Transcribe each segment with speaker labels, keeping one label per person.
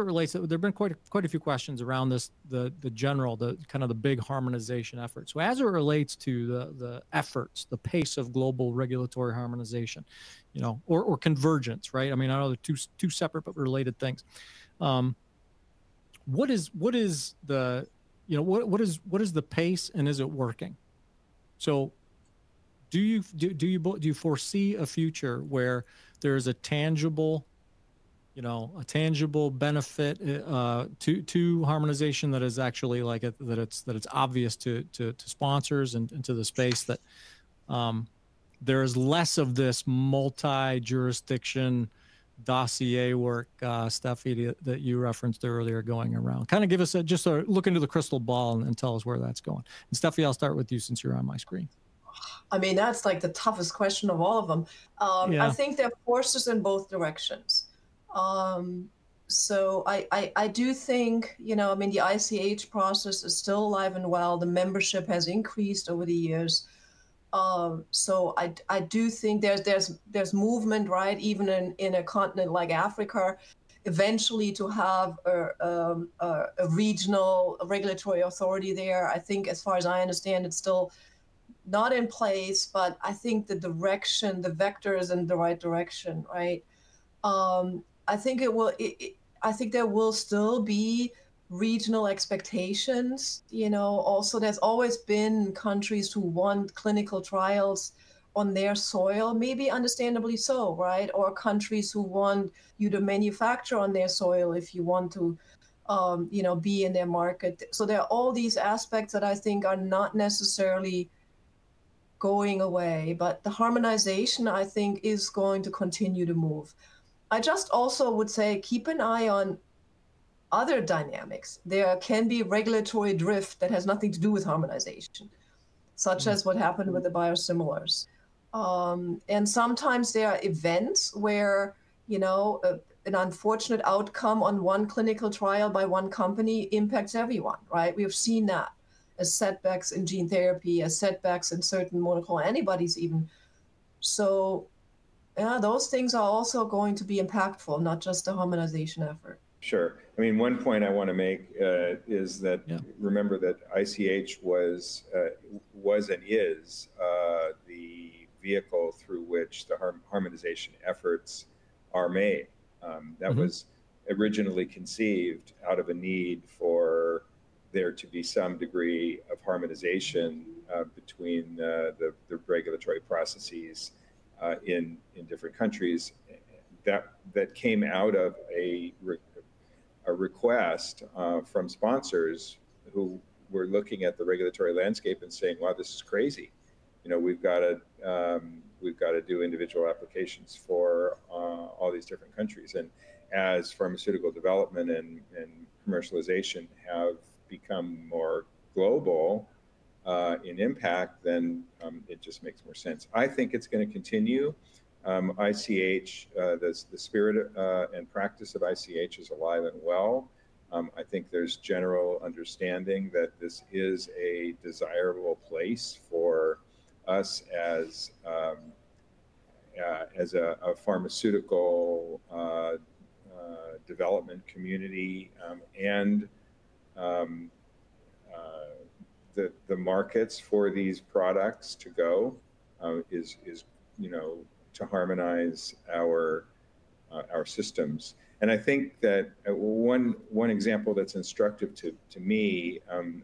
Speaker 1: relates, there have been quite a few questions around this, the kind of the big harmonization effort. So as it relates to the efforts, the pace of global regulatory harmonization, you know, or convergence, right? I mean, I know they're two separate but related things. What is the, you know, what is the pace, and is it working? So do you foresee a future where there is a tangible, you know, a tangible benefit to harmonization that is actually like that it's obvious to sponsors and to the space, that there is less of this multi-jurisdiction dossier work, Steffi, that you referenced earlier going around? Kind of give us just a look into the crystal ball and tell us where that's going. And Steffi, I'll start with you since you're on my screen.
Speaker 2: I mean, that's like the toughest question of all of them.
Speaker 1: Yeah.
Speaker 2: I think there are forces in both directions. So I do think, you know, I mean, the ICH process is still alive and well. The membership has increased over the years. So I do think there's movement, right? Even in a continent like Africa, eventually to have a regional regulatory authority there. I think, as far as I understand, it's still not in place, but I think the direction, the vector is in the right direction, right? I think it will. I think there will still be regional expectations. You know, also there's always been countries who want clinical trials on their soil, maybe understandably so, right? Or countries who want you to manufacture on their soil if you want to, you know, be in their market. So there are all these aspects that I think are not necessarily going away, but the harmonization, I think, is going to continue to move. I just also would say keep an eye on other dynamics. There can be regulatory drift that has nothing to do with harmonization, such as what happened with the biosimilars. And sometimes there are events where, you know, an unfortunate outcome on one clinical trial by one company impacts everyone, right? We have seen that as setbacks in gene therapy, as setbacks in certain monoclonal antibodies even. So yeah, those things are also going to be impactful, not just a harmonization effort.
Speaker 3: Sure. I mean, one point I want to make is that remember that ICH was and is the vehicle through which the harmonization efforts are made. That was originally conceived out of a need for there to be some degree of harmonization between the regulatory processes in different countries. That came out of a request from sponsors who were looking at the regulatory landscape and saying, "Wow, this is crazy. You know, we've got to do individual applications for all these different countries." And as pharmaceutical development and commercialization have become more global in impact, then it just makes more sense. I think it's going to continue. ICH, the spirit and practice of ICH is alive and well. I think there's general understanding that this is a desirable place for us as a pharmaceutical development community, and the markets for these products to go is you know, to harmonize our systems. And I think that one example that's instructive to me,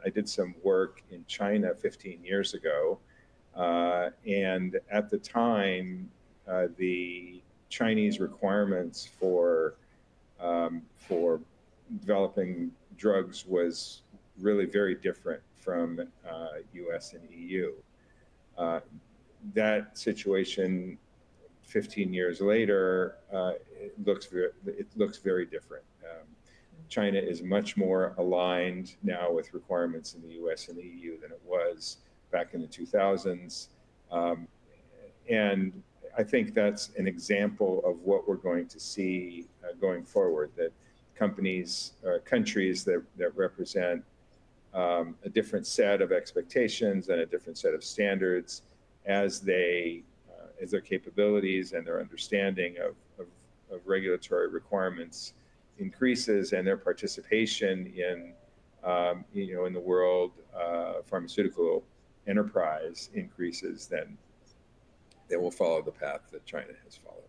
Speaker 3: I did some work in China 15 years ago, and at the time, the Chinese requirements for developing drugs was really very different from US and EU. That situation 15 years later, it looks very different. China is much more aligned now with requirements in the US and the EU than it was back in the 2000s. And I think that's an example of what we're going to see going forward, that countries that represent a different set of expectations and a different set of standards as their capabilities and their understanding of regulatory requirements increases and their participation in, in the world pharmaceutical enterprise increases, then we'll follow the path that China has followed.